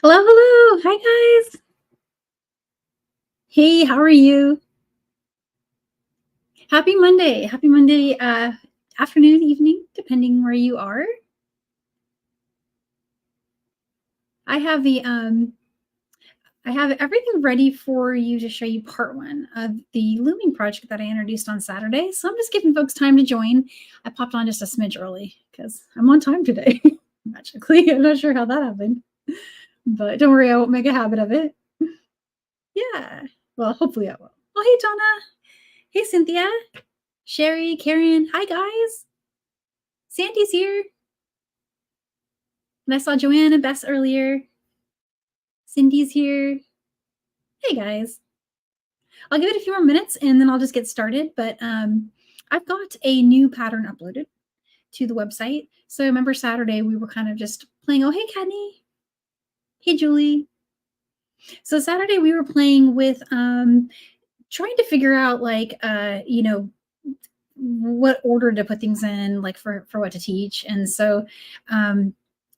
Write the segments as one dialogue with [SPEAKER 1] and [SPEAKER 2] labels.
[SPEAKER 1] Hello, hello. Hi, guys. Hey, how are you? Happy Monday. Happy Monday afternoon, evening, depending where you are. I have I have everything ready for you to show you part one of the looming project that I introduced on Saturday. So I'm just giving folks time to join. I popped on just a smidge early because I'm on time today. Magically. I'm not sure how that happened. But don't worry, I won't make a habit of it. Yeah. Well, hopefully I will. Oh, hey, Donna. Hey, Cynthia. Sherry, Karen. Hi, guys. Sandy's here. And I saw Joanne and Bess earlier. Cindy's here. Hey, guys. I'll give it a few more minutes and then I'll just get started. But I've got a new pattern uploaded to the website. So remember Saturday, we were kind of just playing. Oh, hey, Cadney. Hey, Julie. So Saturday, we were playing with trying to figure out, like, what order to put things in, like for what to teach. And so I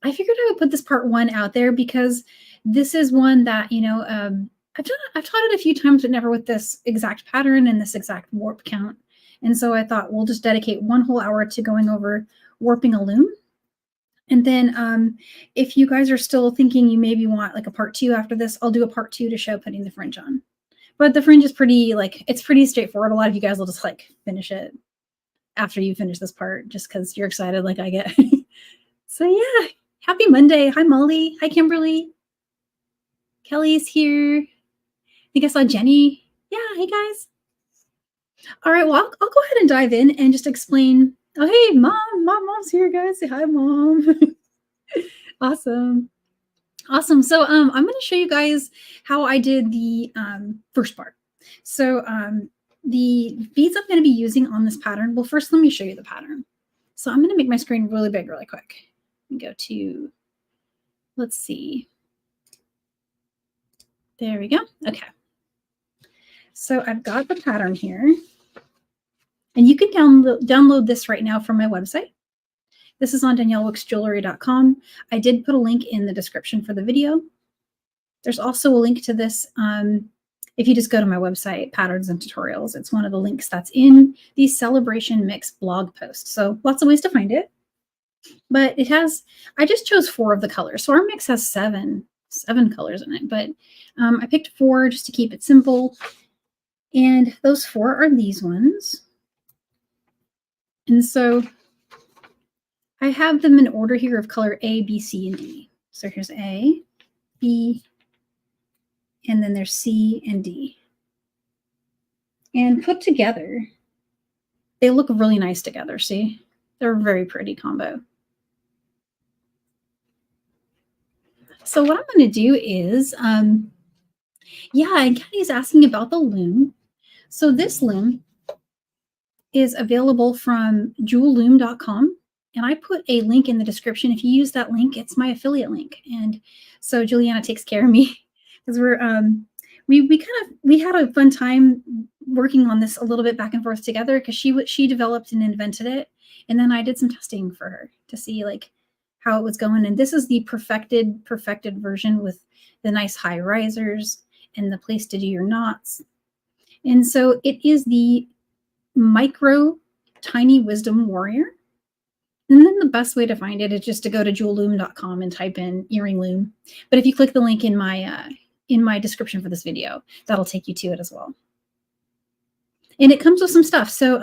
[SPEAKER 1] figured I would put this part one out there because this is one that, I've taught it a few times, but never with this exact pattern and this exact warp count. And so I thought we'll just dedicate one whole hour to going over warping a loom. And then if you guys are still thinking you maybe want like a part two after this, I'll do a part two to show putting the fringe on. But the fringe is pretty, it's pretty straightforward. A lot of you guys will just like finish it after you finish this part, just because you're excited like I get. So yeah, happy Monday. Hi, Molly. Hi, Kimberly. Kelly's here. I think I saw Jenny. Yeah, hey, guys. All right, well, I'll go ahead and dive in and just explain. Oh, hey, Mom. Mom's here, guys. Say hi, Mom. Awesome. Awesome. So I'm going to show you guys how I did the first part. So the beads I'm going to be using on this pattern. Well, first, let me show you the pattern. So I'm going to make my screen really big really quick. Go to, let's see. There we go. Okay. So I've got the pattern here. And you can download this right now from my website. This is on daniellewickesjewelry.com. I did put a link in the description for the video. There's also a link to this if you just go to my website, Patterns and Tutorials. It's one of the links that's in the Celebration Mix blog post. So lots of ways to find it. But it has, I just chose 4 of the colors. So our mix has seven colors in it. But I picked 4 just to keep it simple. And those 4 are these ones. And so I have them in order here of color A, B, C, and D. So here's A, B, and then there's C and D. And put together, they look really nice together, see? They're a very pretty combo. So what I'm going to do is, and Kathy's asking about the loom. So this loom is available from jewelloom.com. And I put a link in the description. If you use that link, it's my affiliate link. And so Juliana takes care of me because we had a fun time working on this a little bit back and forth together because she developed and invented it. And then I did some testing for her to see like how it was going. And this is the perfected version with the nice high risers and the place to do your knots. And so it is the micro tiny wisdom warrior. And then the best way to find it is just to go to jewelloom.com and type in earring loom. But if you click the link in my description for this video, that'll take you to it as well. And it comes with some stuff. So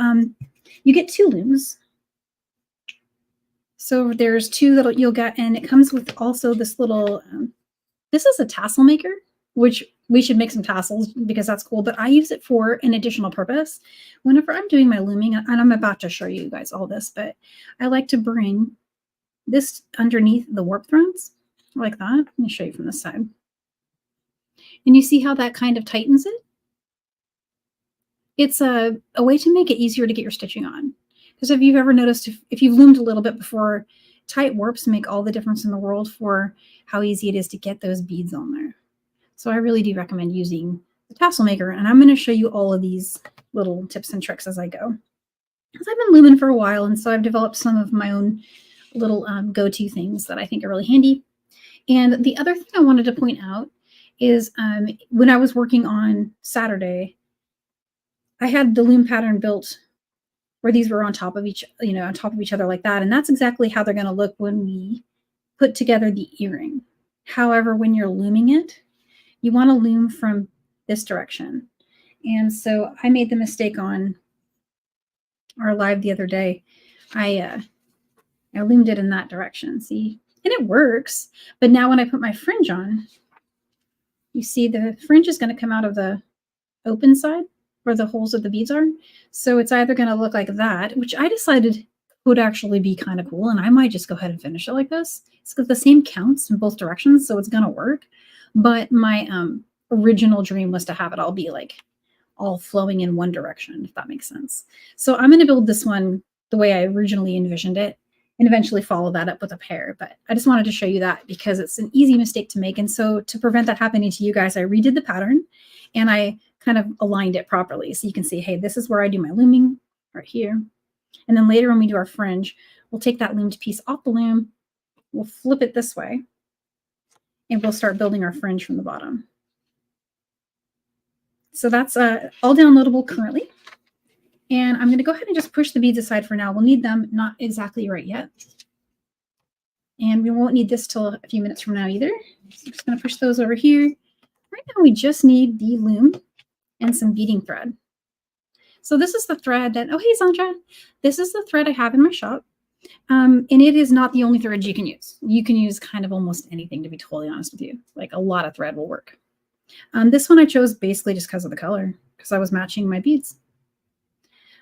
[SPEAKER 1] you get 2 looms. So there's 2 that you'll get, and it comes with also this little, this is a tassel maker, which we should make some tassels because that's cool. But I use it for an additional purpose. Whenever I'm doing my looming, and I'm about to show you guys all this, but I like to bring this underneath the warp threads like that. Let me show you from this side. And you see how that kind of tightens it? It's a way to make it easier to get your stitching on. Because if you've ever noticed, if you've loomed a little bit before, tight warps make all the difference in the world for how easy it is to get those beads on there. So I really do recommend using the tassel maker. And I'm going to show you all of these little tips and tricks as I go. Because I've been looming for a while, and so I've developed some of my own little go-to things that I think are really handy. And the other thing I wanted to point out is when I was working on Saturday, I had the loom pattern built where these were on top of on top of each other like that. And that's exactly how they're going to look when we put together the earring. However, when you're looming it, you want to loom from this direction. And so I made the mistake on our live the other day. I loomed it in that direction, see? And it works. But now when I put my fringe on, you see the fringe is going to come out of the open side where the holes of the beads are. So it's either going to look like that, which I decided would actually be kind of cool. And I might just go ahead and finish it like this. It's got the same counts in both directions, so it's going to work. But my original dream was to have it all be like all flowing in one direction, if that makes sense. So I'm going to build this one the way I originally envisioned it and eventually follow that up with a pair. But I just wanted to show you that because it's an easy mistake to make. And so to prevent that happening to you guys, I redid the pattern and I kind of aligned it properly. So you can see, hey, this is where I do my looming right here. And then later when we do our fringe, we'll take that loomed piece off the loom, we'll flip it this way, and we'll start building our fringe from the bottom. So that's all downloadable currently. And I'm going to go ahead and just push the beads aside for now. We'll need them not exactly right yet. And we won't need this till a few minutes from now either. So I'm just going to push those over here. Right now we just need the loom and some beading thread. So this is the thread that, oh, hey, Sandra. This is the thread I have in my shop. And it is not the only thread you can use. You can use kind of almost anything, to be totally honest with you. Like a lot of thread will work. This one I chose basically just because of the color, because I was matching my beads.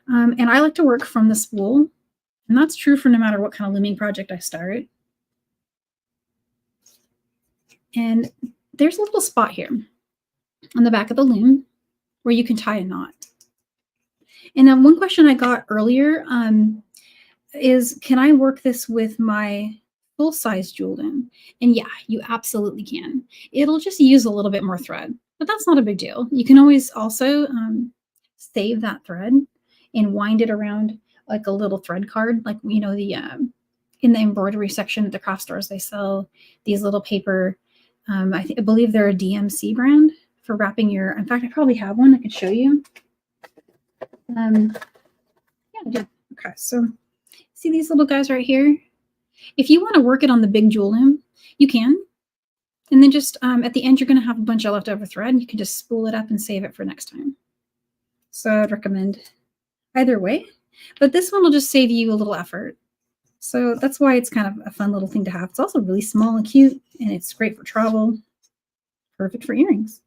[SPEAKER 1] And I like to work from the spool. And that's true for no matter what kind of looming project I start. And there's a little spot here on the back of the loom where you can tie a knot. And then one question I got earlier is, can I work this with my full-size jewel loom? And yeah, you absolutely can. It'll just use a little bit more thread, but that's not a big deal. You can always also save that thread and wind it around like a little thread card, like, you know, the in the embroidery section at the craft stores, they sell these little paper, I believe they're a DMC brand for wrapping your, in fact, I probably have one I could show you. Yeah, I do. Okay, so see these little guys right here? If you want to work it on the big jewel loom, you can. And then just at the end, you're going to have a bunch of leftover thread. You can just spool it up and save it for next time. So I'd recommend either way. But this one will just save you a little effort. So that's why it's kind of a fun little thing to have. It's also really small and cute, and it's great for travel. Perfect for earrings.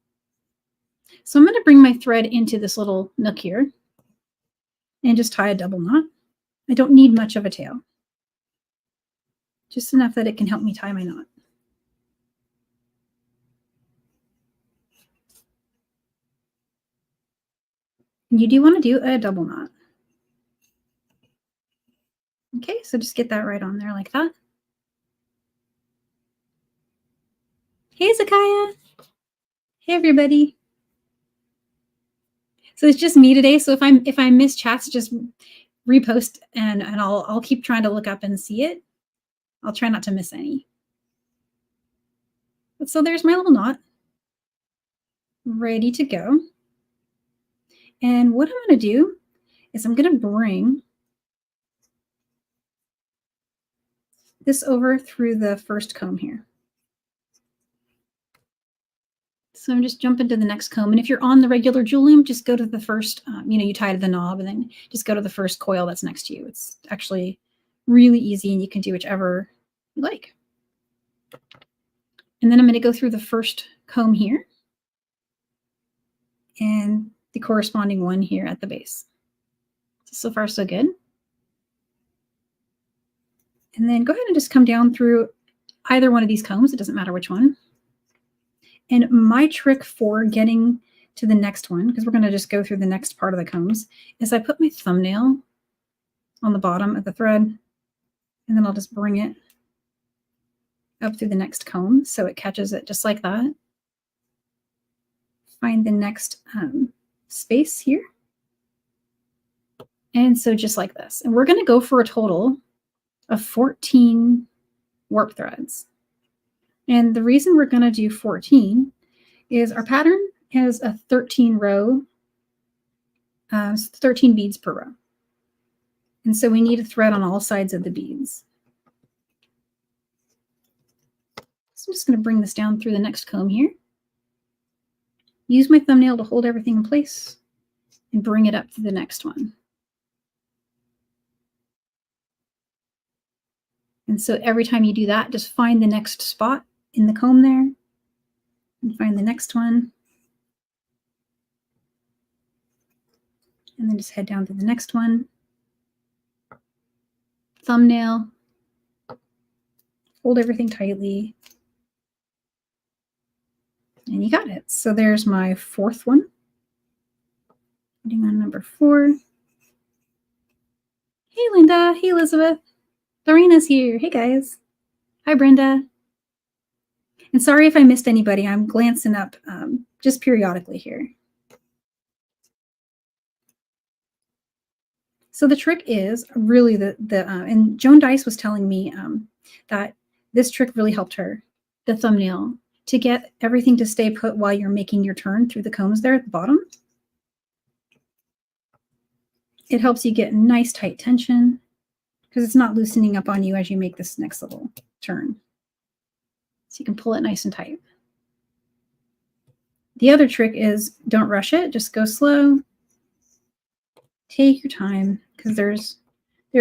[SPEAKER 1] So I'm going to bring my thread into this little nook here and just tie a double knot. I don't need much of a tail. Just enough that it can help me tie my knot. And you do want to do a double knot. Okay, so just get that right on there like that. Hey, Zakaya. Hey, everybody. So it's just me today. So if I miss chats, just repost and I'll keep trying to look up and see it. I'll try not to miss any. But so there's my little knot, ready to go. And what I'm going to do is I'm going to bring this over through the first comb here. So I'm just jumping to the next comb. And if you're on the regular jewel loom, just go to the first, you tie to the knob and then just go to the first coil that's next to you. It's actually really easy and you can do whichever you like. And then I'm going to go through the first comb here and the corresponding one here at the base. So far, so good. And then go ahead and just come down through either one of these combs. It doesn't matter which one. And my trick for getting to the next one, because we're going to just go through the next part of the combs, is I put my thumbnail on the bottom of the thread, and then I'll just bring it up through the next comb so it catches it just like that. Find the next space here. And so just like this. And we're going to go for a total of 14 warp threads. And the reason we're going to do 14 is our pattern has a 13 row, 13 beads per row. And so we need a thread on all sides of the beads. So I'm just going to bring this down through the next comb here. Use my thumbnail to hold everything in place and bring it up to the next one. And so every time you do that, just find the next spot in the comb there and find the next one. And then just head down to the next one. Thumbnail. Hold everything tightly. And you got it. So there's my fourth one. Putting on number 4. Hey, Linda. Hey, Elizabeth. Lorena's here. Hey, guys. Hi, Brenda. And sorry if I missed anybody. I'm glancing up just periodically here. So the trick is really and Joan Dice was telling me that this trick really helped her, the thumbnail, to get everything to stay put while you're making your turn through the combs there at the bottom. It helps you get nice tight tension because it's not loosening up on you as you make this next little turn. So you can pull it nice and tight. The other trick is don't rush it, just go slow. Take your time because there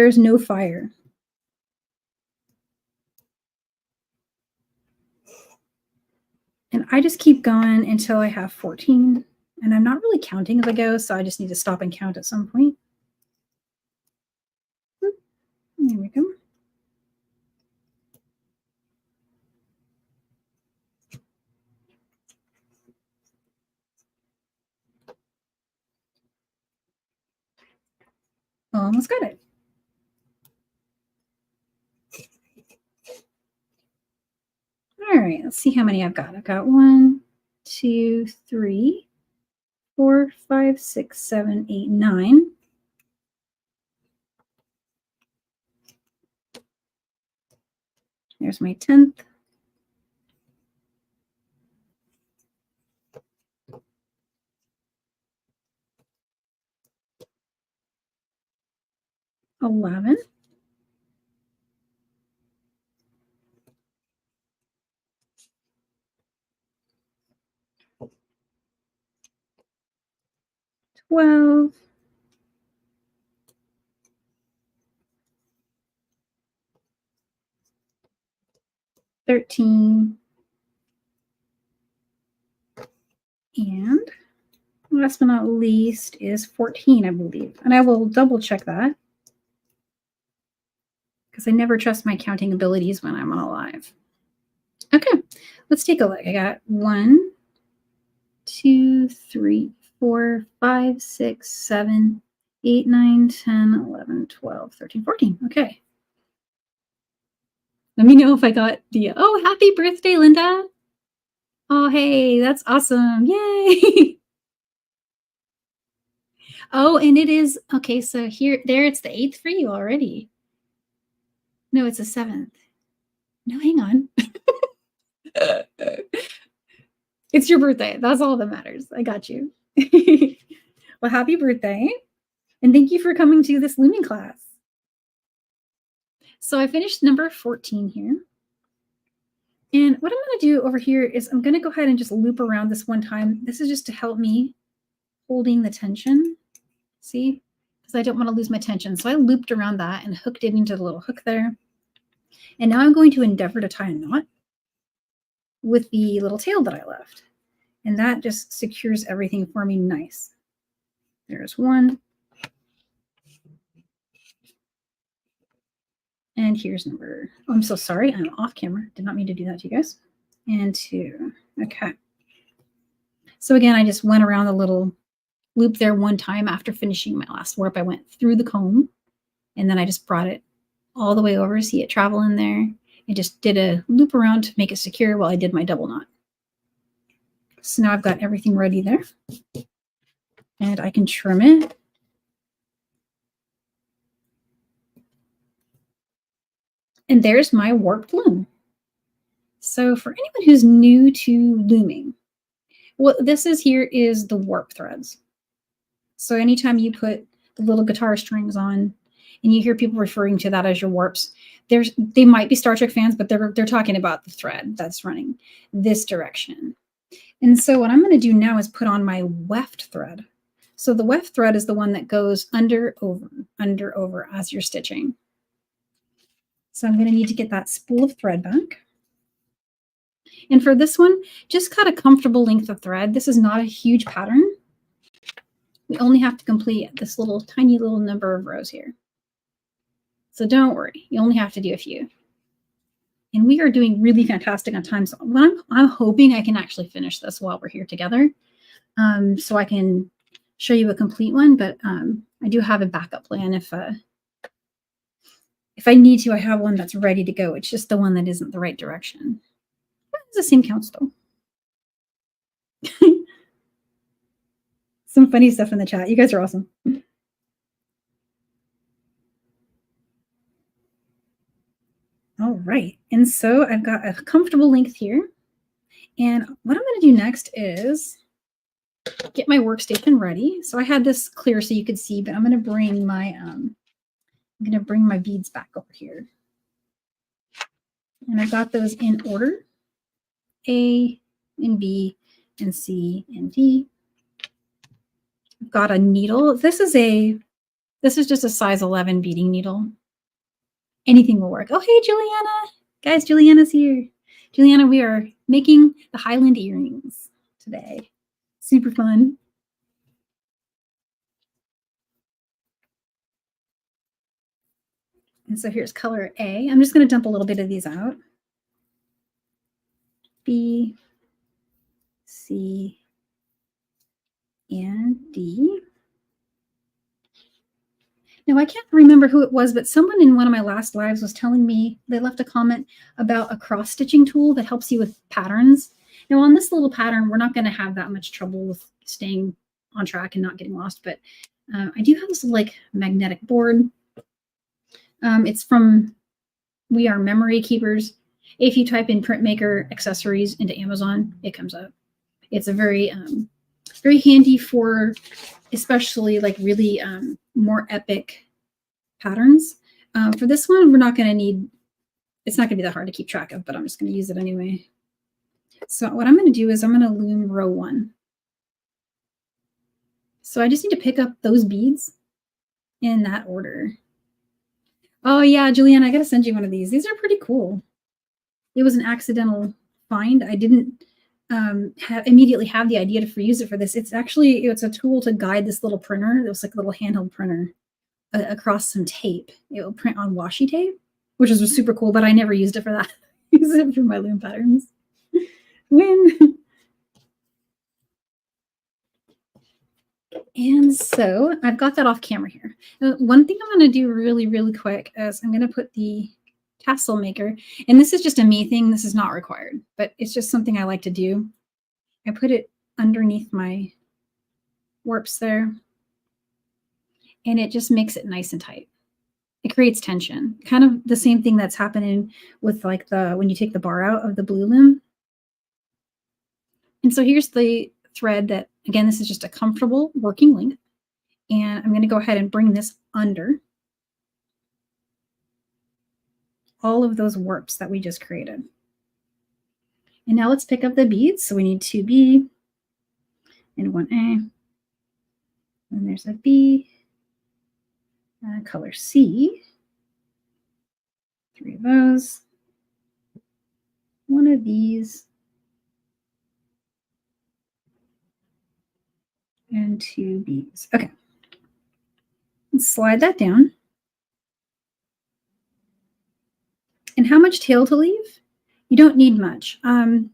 [SPEAKER 1] is no fire. And I just keep going until I have 14. And I'm not really counting as I go, so I just need to stop and count at some point. There we go. Almost got it. All right, let's see how many I've got. I've got 1, 2, 3, 4, 5, 6, 7, 8, 9. There's my 10th. $11. 12. 13. And last but not least is 14, I believe. And I will double check that because I never trust my counting abilities when I'm on a live. Okay, let's take a look. I got 1, 2, 3, 4, 5, 6, 7, 8, 9, 10, 11, 12, 13, 14. Okay. Let me know if I got the, oh, happy birthday, Linda. Oh, hey, that's awesome. Yay. Oh, and it is, okay, so there it's the 8th for you already. No, it's the 7th. No, hang on. It's your birthday. That's all that matters. I got you. Well, happy birthday. And thank you for coming to this looming class. So I finished number 14 here. And what I'm going to do over here is I'm going to go ahead and just loop around this one time. This is just to help me holding the tension. See? Because I don't want to lose my tension. So I looped around that and hooked it into the little hook there. And now I'm going to endeavor to tie a knot with the little tail that I left. And that just secures everything for me nice. There's 1. And here's number, oh, I'm so sorry. I'm off camera. Did not mean to do that to you guys. And 2. Okay. So again, I just went around the little loop there one time after finishing my last warp. I went through the comb and then I just brought it all the way over. See it travel in there. And just did a loop around to make it secure while I did my double knot. So now I've got everything ready there. And I can trim it. And there's my warped loom. So for anyone who's new to looming, what this is here is the warp threads. So anytime you put the little guitar strings on and you hear people referring to that as your warps, they might be Star Trek fans, but they're talking about the thread that's running this direction. And so what I'm going to do now is put on my weft thread. So the weft thread is the one that goes under, over as you're stitching. So I'm going to need to get that spool of thread back. And for this one, just cut a comfortable length of thread. This is not a huge pattern. We only have to complete this little tiny little number of rows here. So don't worry, you only have to do a few. And we are doing really fantastic on time. So I'm hoping I can actually finish this while we're here together. So I can show you a complete one, but I do have a backup plan if I need to. I have one that's ready to go. It's just the one that isn't the right direction. It's the same counts though. Some funny stuff in the chat. You guys are awesome. All right. And so I've got a comfortable length here. And what I'm going to do next is get my workstation ready. So I had this clear so you could see, but I'm going to bring my beads back over here. And I've got those in order: A and B and C and D. I've got a needle. This is just a size 11 beading needle. Anything will work. Oh, hey, Juliana. Guys, Juliana's here. Juliana, we are making the Highland earrings today. Super fun. And so here's color A. I'm just going to dump a little bit of these out. B, C, and D. Now, I can't remember who it was, but someone in one of my last lives was telling me, they left a comment about a cross-stitching tool that helps you with patterns. Now, on this little pattern, we're not going to have that much trouble with staying on track and not getting lost, but I do have this like magnetic board. It's from We Are Memory Keepers. If you type in printmaker accessories into Amazon, it comes up. It's a very handy for especially like really more epic patterns. For this one, we're not going to need, it's not going to be that hard to keep track of, but I'm just going to use it anyway. So what I'm going to do is I'm going to loom row 1. So I just need to pick up those beads in that order. Oh yeah, Juliana, I got to send you one of these. These are pretty cool. It was an accidental find. I didn't immediately have the idea to use it for this. It's a tool to guide this little printer. It was like a little handheld printer across some tape. It will print on washi tape, which is super cool, but I never used it for that. I use it for my loom patterns. Win. And so I've got that off camera here. One thing I'm going to do really, really quick is I'm going to put the tassel maker, and this is just a me thing. This is not required, but it's just something I like to do. I put it underneath my warps there, and it just makes it nice and tight. It creates tension, kind of the same thing that's happening with like when you take the bar out of the blue loom. And so here's the thread that, again, this is just a comfortable working length. And I'm going to go ahead and bring this under all of those warps that we just created. And now let's pick up the beads. So we need 2B and 1A. And there's a B, color C, 3 of those, 1 of these, and 2 B's. Okay. Let's slide that down. And how much tail to leave? You don't need much, 7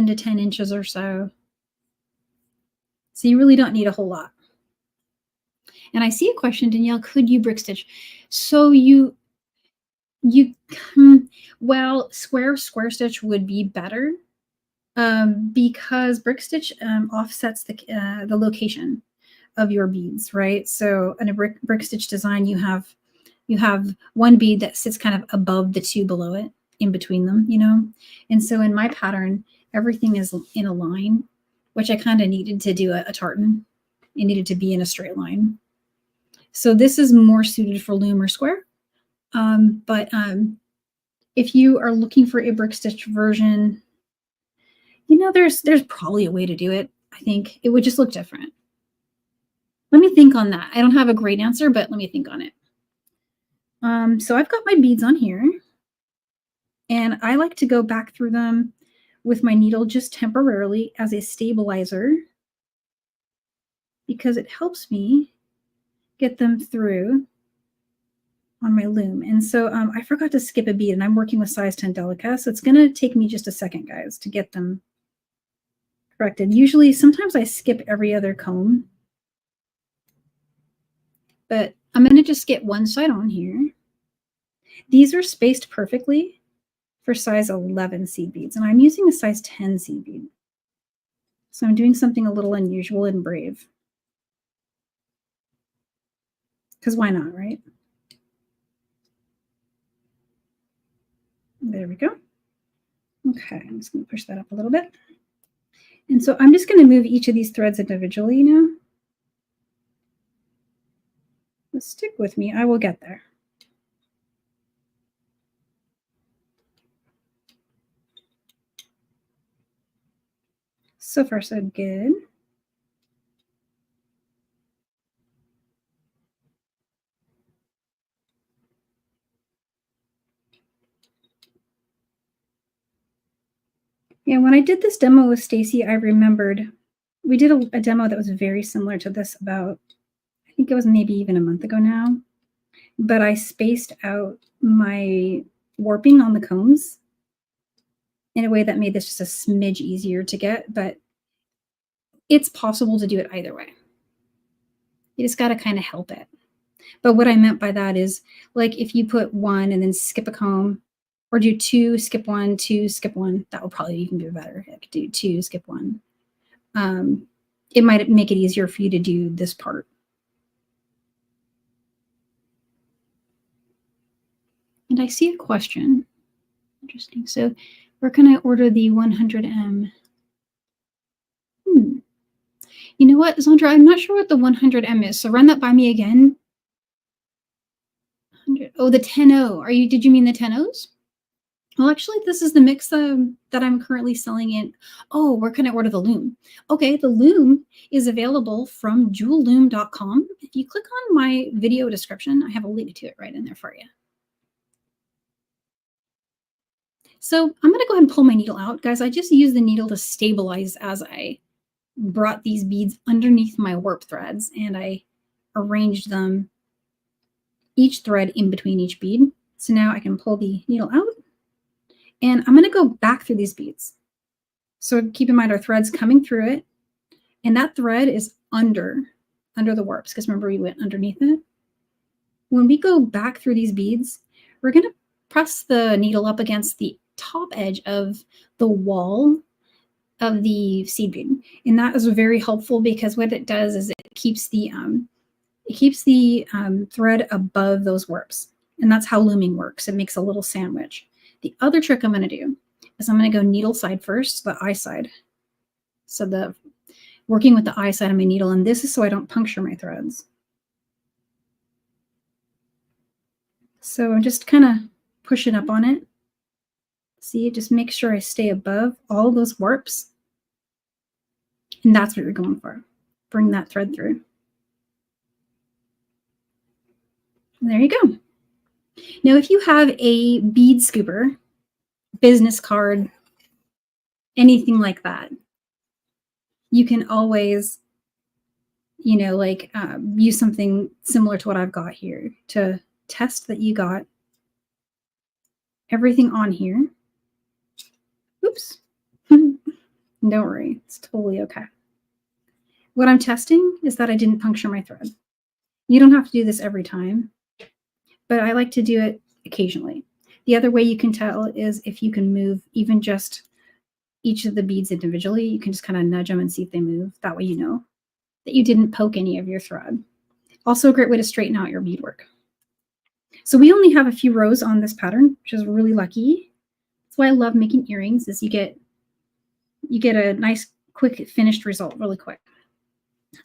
[SPEAKER 1] to 10 inches or so. So you really don't need a whole lot. And I see a question, Danielle, could you brick stitch? So well, square stitch would be better because brick stitch offsets the location of your beads, right? So in a brick stitch design, you have one bead that sits kind of above the 2 below it. in between them, you know? And so in my pattern, everything is in a line, which I kind of needed to do a tartan. It needed to be in a straight line. So this is more suited for loom or square. But if you are looking for a brick stitch version, you know, there's probably a way to do it. I think it would just look different. Let me think on that. I don't have a great answer, but let me think on it. So I've got my beads on here, and I like to go back through them with my needle just temporarily as a stabilizer because it helps me get them through on my loom. And so I forgot to skip a bead, and I'm working with size 10 Delica, so it's going to take me just a second, guys, to get them corrected. Usually, sometimes I skip every other comb, but I'm going to just get one side on here. These are spaced perfectly for size 11 seed beads, and I'm using a size 10 seed bead. So I'm doing something a little unusual and brave. Because why not, right? There we go. Okay, I'm just going to push that up a little bit. And so I'm just going to move each of these threads individually now. But stick with me, I will get there. So far, so good. Yeah, when I did this demo with Stacy, I remembered we did a demo that was very similar to this about, I think it was maybe even a month ago now, but I spaced out my warping on the combs in a way that made this just a smidge easier to get, but it's possible to do it either way. You just got to kind of help it. But what I meant by that is, like, if you put one and then skip a comb, or do two, skip one, two, skip one, that would probably even be better. I could do two, skip one. It might make it easier for you to do this part. And I see a question. Interesting. So where can I order the 100M? You know what, Zandra, I'm not sure what the 100M is. So run that by me again. 100. Oh, the 10-0. Did you mean the 10-0s? Well, actually, this is the mix that I'm currently selling in. Oh, where can I order the loom? Okay, the loom is available from jewelloom.com. If you click on my video description, I have a link to it right in there for you. So I'm going to go ahead and pull my needle out. Guys, I just used the needle to stabilize as I brought these beads underneath my warp threads, and I arranged them, each thread in between each bead. So now I can pull the needle out, and I'm going to go back through these beads. So keep in mind our thread's coming through it, and that thread is under the warps, because remember we went underneath it. When we go back through these beads, we're going to press the needle up against the top edge of the wall of the seed bead, and that is very helpful because what it does is it keeps the thread above those warps, and that's how looming works. It makes a little sandwich. The other trick I'm going to do is I'm going to go needle side first, the eye side. So the working with the eye side of my needle, and this is so I don't puncture my threads. So I'm just kind of pushing up on it. See, just make sure I stay above all those warps. And that's what you're going for. Bring that thread through. And there you go. Now, if you have a bead scooper, business card, anything like that, you can always, you know, like use something similar to what I've got here to test that you got everything on here. Oops. Don't worry, it's totally okay. What I'm testing is that I didn't puncture my thread. You don't have to do this every time, but I like to do it occasionally. The other way you can tell is if you can move even just each of the beads individually. You can just kind of nudge them and see if they move. That way you know that you didn't poke any of your thread. Also a great way to straighten out your beadwork. So we only have a few rows on this pattern, which is really lucky. That's why I love making earrings, is you get a nice quick finished result really quick.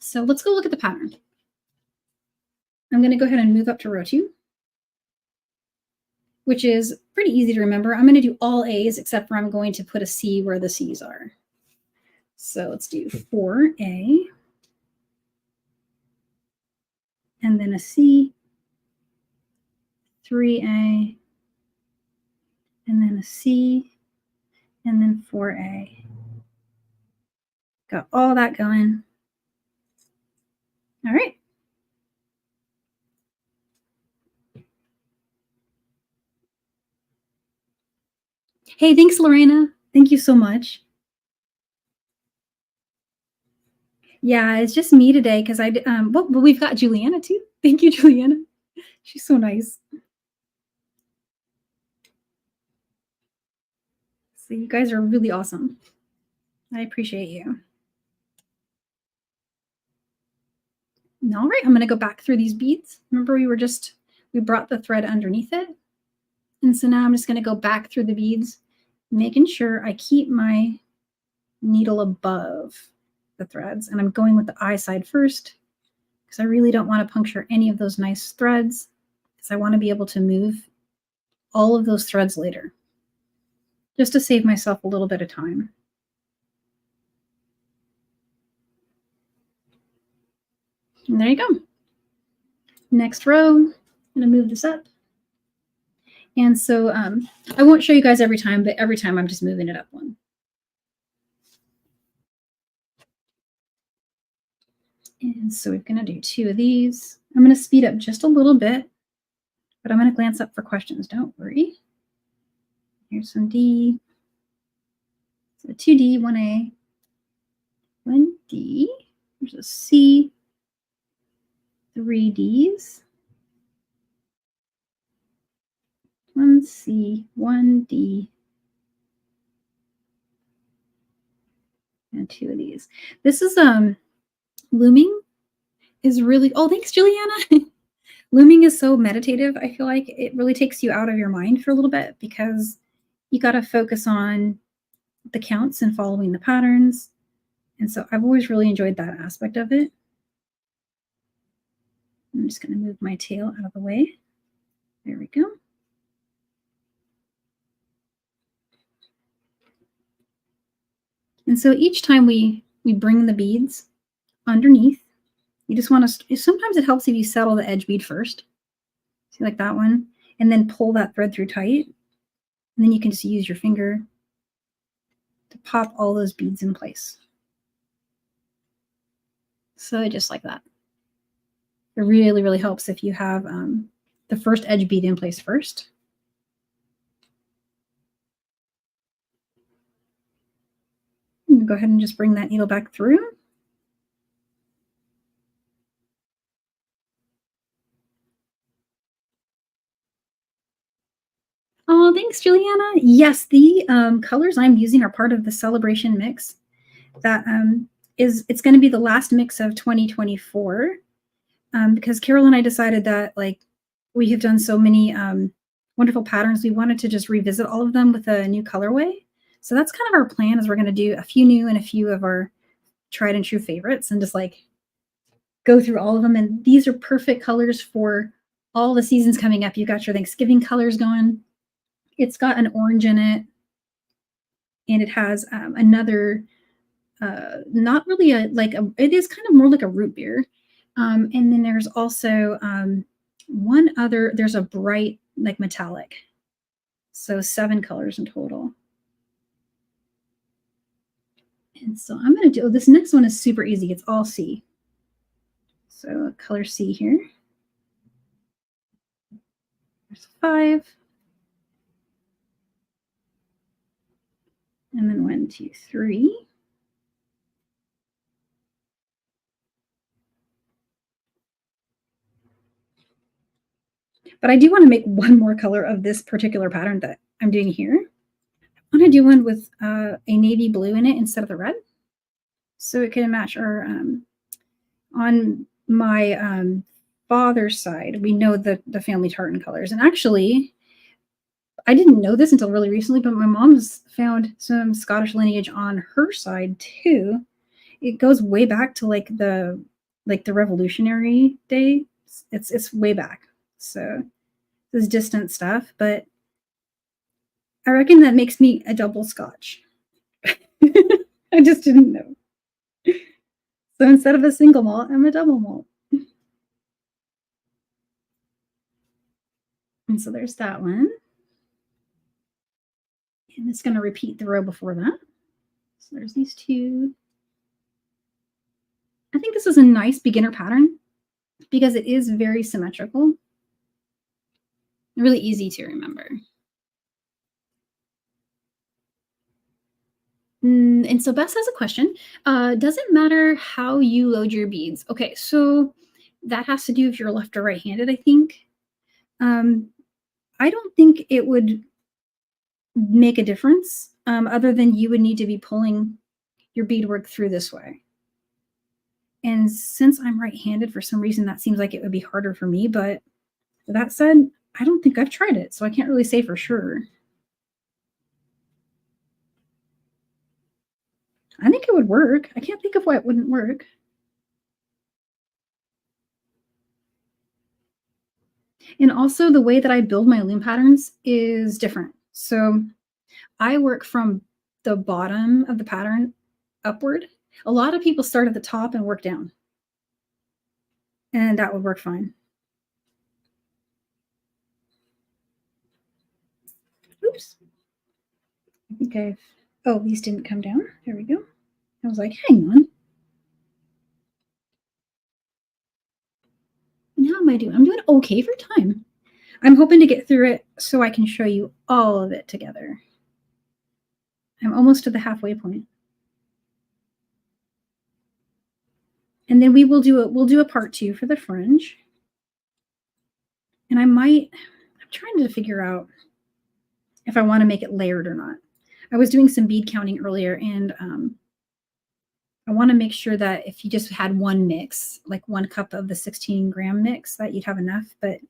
[SPEAKER 1] So let's go look at the pattern. I'm going to go ahead and move up to row 2, which is pretty easy to remember. I'm going to do all A's except for I'm going to put a C where the C's are. So let's do 4A, and then a C, 3A, and then a C, and then 4A. Got all that going. All right. Hey, thanks, Lorena. Thank you so much. Yeah, it's just me today because but we've got Juliana too. Thank you, Juliana. She's so nice. So you guys are really awesome. I appreciate you. All right, I'm going to go back through these beads. Remember we brought the thread underneath it. And so now I'm just going to go back through the beads, making sure I keep my needle above the threads. And I'm going with the eye side first because I really don't want to puncture any of those nice threads because I want to be able to move all of those threads later, just to save myself a little bit of time. And there you go. Next row, I'm going to move this up. And so I won't show you guys every time, but every time I'm just moving it up one. And so we're going to do 2 of these. I'm going to speed up just a little bit, but I'm going to glance up for questions. Don't worry. Here's some D. So 2D, 1A, 1D. There's a C, 3 Ds, 1 C, 1 D, and 2 of these. This is looming is really, oh, thanks, Juliana. Looming is so meditative. I feel like it really takes you out of your mind for a little bit because you got to focus on the counts and following the patterns. And so I've always really enjoyed that aspect of it. I'm just going to move my tail out of the way. There we go. And so each time we bring the beads underneath, you just want to, sometimes it helps if you settle the edge bead first. See, like that one, and then pull that thread through tight. And then you can just use your finger to pop all those beads in place. So just like that. It really, really helps if you have the first edge bead in place first. Go ahead and just bring that needle back through. Oh, thanks, Juliana. Yes, the colors I'm using are part of the celebration mix. That it's going to be the last mix of 2024 because Carol and I decided that like we have done so many wonderful patterns, we wanted to just revisit all of them with a new colorway. So that's kind of our plan, is we're going to do a few new and a few of our tried and true favorites and just like go through all of them. And these are perfect colors for all the seasons coming up. You've got your Thanksgiving colors going. It's got an orange in it. And it has another, not really it is kind of more like a root beer. And then there's also one other, there's a bright like metallic. So 7 colors in total. And so I'm going to do, this next one is super easy. It's all C. So color C here. There's 5. And then 1, 2, 3. But I do want to make one more color of this particular pattern that I'm doing here. I want to do one with a navy blue in it instead of the red. So it can match our, on my father's side, we know the family tartan colors. And actually, I didn't know this until really recently, but my mom's found some Scottish lineage on her side too. It goes way back to like the Revolutionary Day. It's way back. So this is distant stuff, but I reckon that makes me a double Scotch. I just didn't know. So instead of a single malt, I'm a double malt. And so there's that one. And it's going to repeat the row before that. So there's these two. I think this is a nice beginner pattern because it is very symmetrical. Really easy to remember. And so Bess has a question. Does it matter how you load your beads? Okay, so that has to do if you're left or right-handed, I think. I don't think it would make a difference other than you would need to be pulling your beadwork through this way. And since I'm right-handed, for some reason, that seems like it would be harder for me. But that said, I don't think I've tried it, so I can't really say for sure. I think it would work. I can't think of why it wouldn't work. And also the way that I build my loom patterns is different. So I work from the bottom of the pattern upward. A lot of people start at the top and work down. And that would work fine. Oops. I think oh, these didn't come down. There we go. I was like, hang on. And how am I doing? I'm doing okay for time. I'm hoping to get through it so I can show you all of it together. I'm almost to the halfway point. And then we'll do a part 2 for the fringe. And I'm trying to figure out if I want to make it layered or not. I was doing some bead counting earlier, and I want to make sure that if you just had one mix, like 1 cup of the 16-gram mix, that you'd have enough. But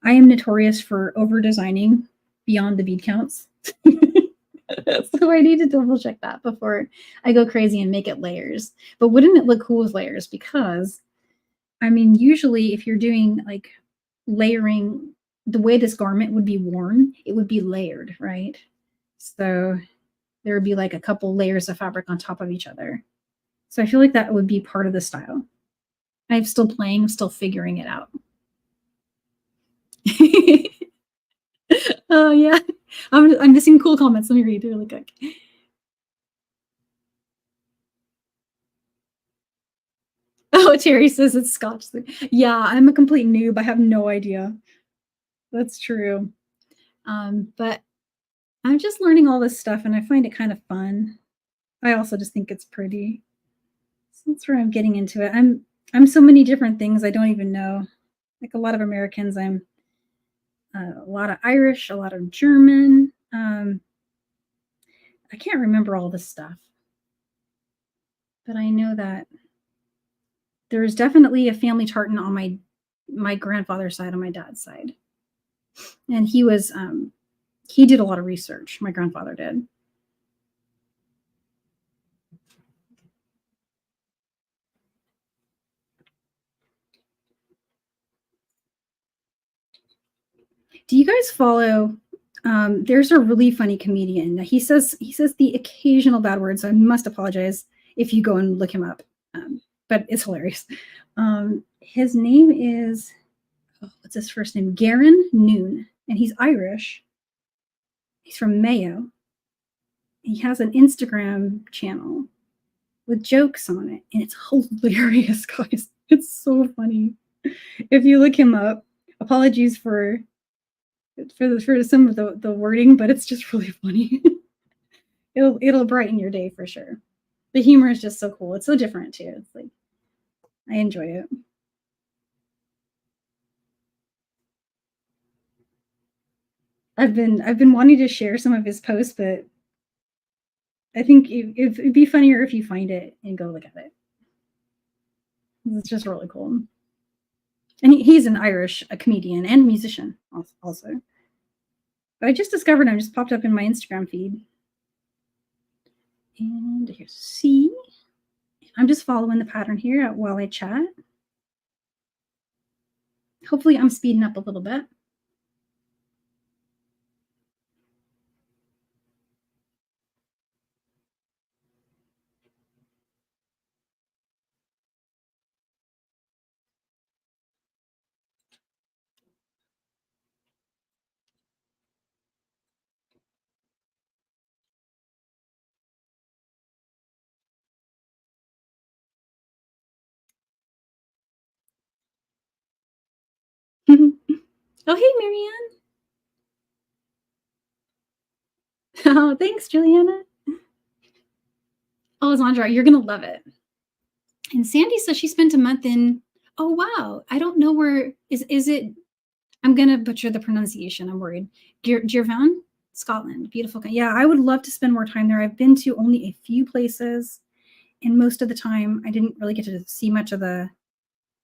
[SPEAKER 1] I am notorious for over designing beyond the bead counts. So I need to double check that before I go crazy and make it layers. But wouldn't it look cool with layers? Because I mean, usually if you're doing like layering, the way this garment would be worn, it would be layered, right? So there would be like a couple layers of fabric on top of each other. So I feel like that would be part of the style. I'm still playing, still figuring it out. Oh yeah, I'm missing cool comments. Let me read really quick. Oh, Terry says it's Scotch. Yeah, I'm a complete noob. I have no idea. That's true. But I'm just learning all this stuff, and I find it kind of fun. I also just think it's pretty. So that's where I'm getting into it. I'm so many different things I don't even know. Like a lot of Americans, I'm a lot of Irish, a lot of German. I can't remember all this stuff, but I know that there's definitely a family tartan on my grandfather's side, on my dad's side, and he did a lot of research. My grandfather did. Do you guys follow? There's a really funny comedian. He says the occasional bad words. I must apologize if you go and look him up, but it's hilarious. His name is, what's his first name? Garen Noon, and he's Irish. He's from Mayo. He has an Instagram channel with jokes on it, and it's hilarious, guys. It's so funny. If you look him up, apologies for some of the wording, but it's just really funny. it'll brighten your day for sure. The humor is just so cool. It's so different too. It's like I enjoy it. I've been wanting to share some of his posts, but I think it'd be funnier if you find it and go look at it. It's just really cool. And he's an Irish comedian and musician also. I just discovered them, just popped up in my Instagram feed. And here's C. I'm just following the pattern here while I chat. Hopefully I'm speeding up a little bit. Oh, hey, Marianne. Oh, thanks, Juliana. Oh, Alessandra, you're going to love it. And Sandy says she spent a month in, oh, wow. I don't know where, is it, I'm going to butcher the pronunciation. I'm worried. Girvan, Scotland. Beautiful. Yeah, I would love to spend more time there. I've been to only a few places. And most of the time, I didn't really get to see much of the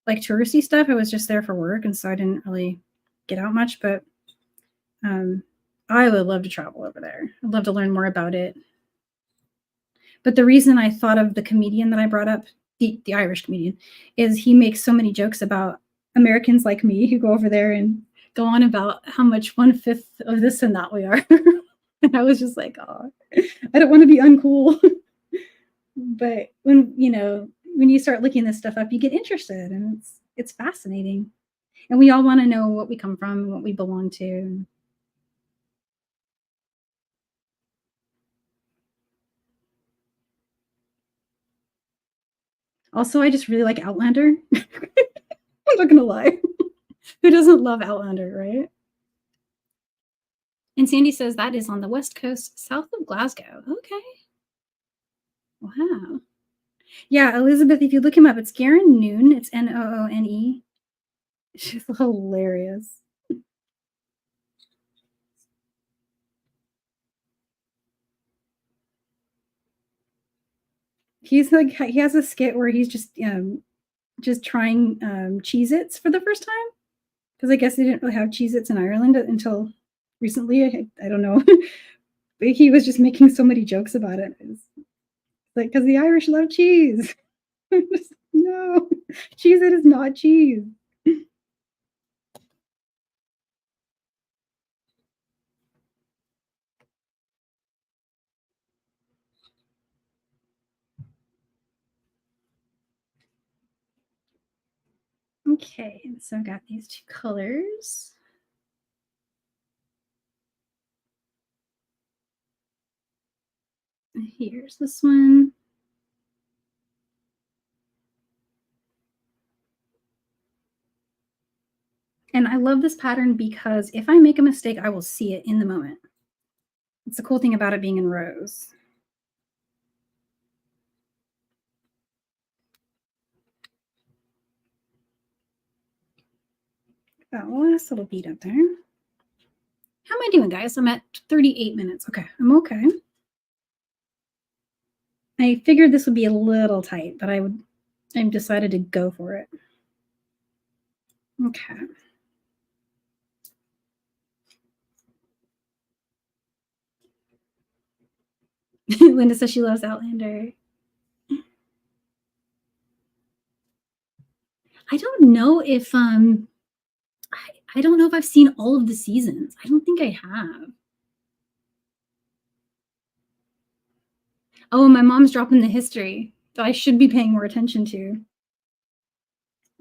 [SPEAKER 1] like touristy stuff. I was just there for work. And so I didn't really get out much. But I would love to travel over there. I'd love to learn more about it. But the reason I thought of the comedian that I brought up, the Irish comedian, is he makes so many jokes about Americans like me who go over there and go on about how much 1/5 of this and that we are. And I was just like, oh, I don't want to be uncool. But when you start looking this stuff up, you get interested, and it's fascinating. And we all want to know what we come from, what we belong to. Also, I just really like Outlander. I'm not gonna lie. Who doesn't love Outlander, right? And Sandy says that is on the west coast, south of Glasgow. Okay. Wow. Yeah, Elizabeth, if you look him up, it's Garen Noone. It's Noone. She's hilarious. He's like, he has a skit where he's just trying Cheez-Its for the first time, because I guess they didn't really have Cheez-Its in Ireland until recently. I don't know. But he was just making so many jokes about it. It's like, because the Irish love cheese. No, Cheez-It is not cheese. Okay, so I've got these two colors. Here's this one. And I love this pattern because if I make a mistake, I will see it in the moment. It's the cool thing about it being in rows. That last little bead up there. How am I doing, guys? I'm at 38 minutes. Okay, I'm okay. I figured this would be a little tight, but I decided to go for it. Okay. Linda says she loves Outlander. I don't know if I don't know if I've seen all of the seasons. I don't think I have. Oh, my mom's dropping the history that I should be paying more attention to.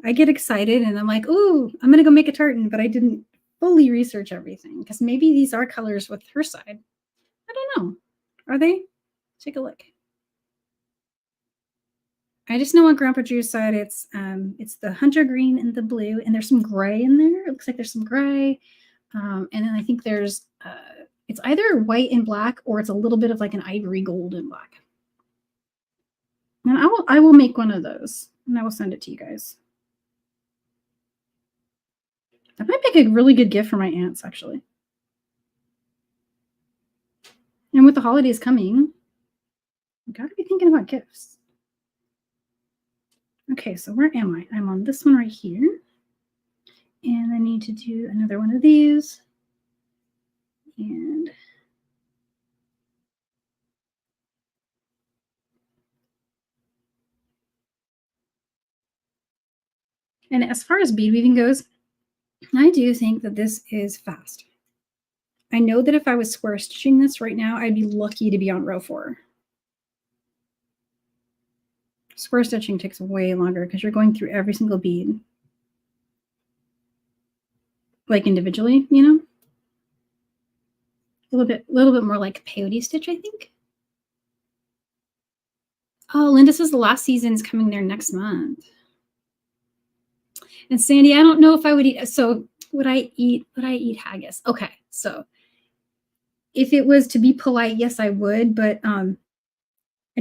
[SPEAKER 1] I get excited and I'm like, ooh, I'm gonna go make a tartan, but I didn't fully research everything because maybe these are colors with her side. I don't know. Are they? Take a look. I just know on Grandpa Drew's side it's the hunter green and the blue, and there's some gray in there. It looks like there's some gray, and then I think there's it's either white and black or it's a little bit of like an ivory gold and black. And I will make one of those and I will send it to you guys. That might make a really good gift for my aunts, actually. And with the holidays coming, you gotta be thinking about gifts. Okay, so where am I? I'm on this one right here. And I need to do another one of these. And as far as bead weaving goes, I do think that this is fast. I know that if I was square stitching this right now, I'd be lucky to be on row 4. Square stitching takes way longer because you're going through every single bead, like individually, you know? A little bit more like peyote stitch, I think. Oh, Linda says the last season's coming there next month. And Sandy, I don't know if I would eat. So would I eat haggis? Okay, so if it was to be polite, yes, I would, but I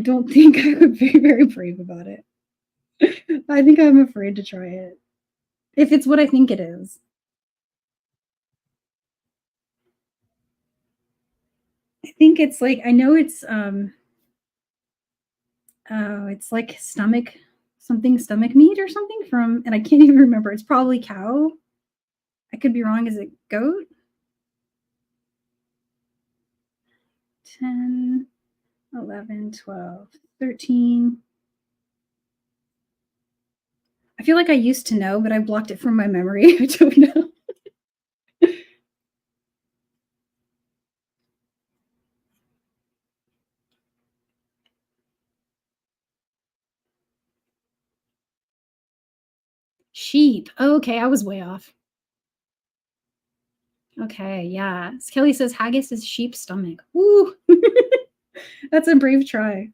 [SPEAKER 1] don't think I would be very brave about it. I think I'm afraid to try it. If it's what I think it is. I think it's like, I know it's oh, it's like stomach meat or something from, and I can't even remember. It's probably cow. I could be wrong. Is it goat? 10, 11, 12, 13. I feel like I used to know, but I blocked it from my memory. I don't know. Sheep. Okay, I was way off. Okay, yeah. Kelly says haggis is sheep stomach. Woo! That's a brave try.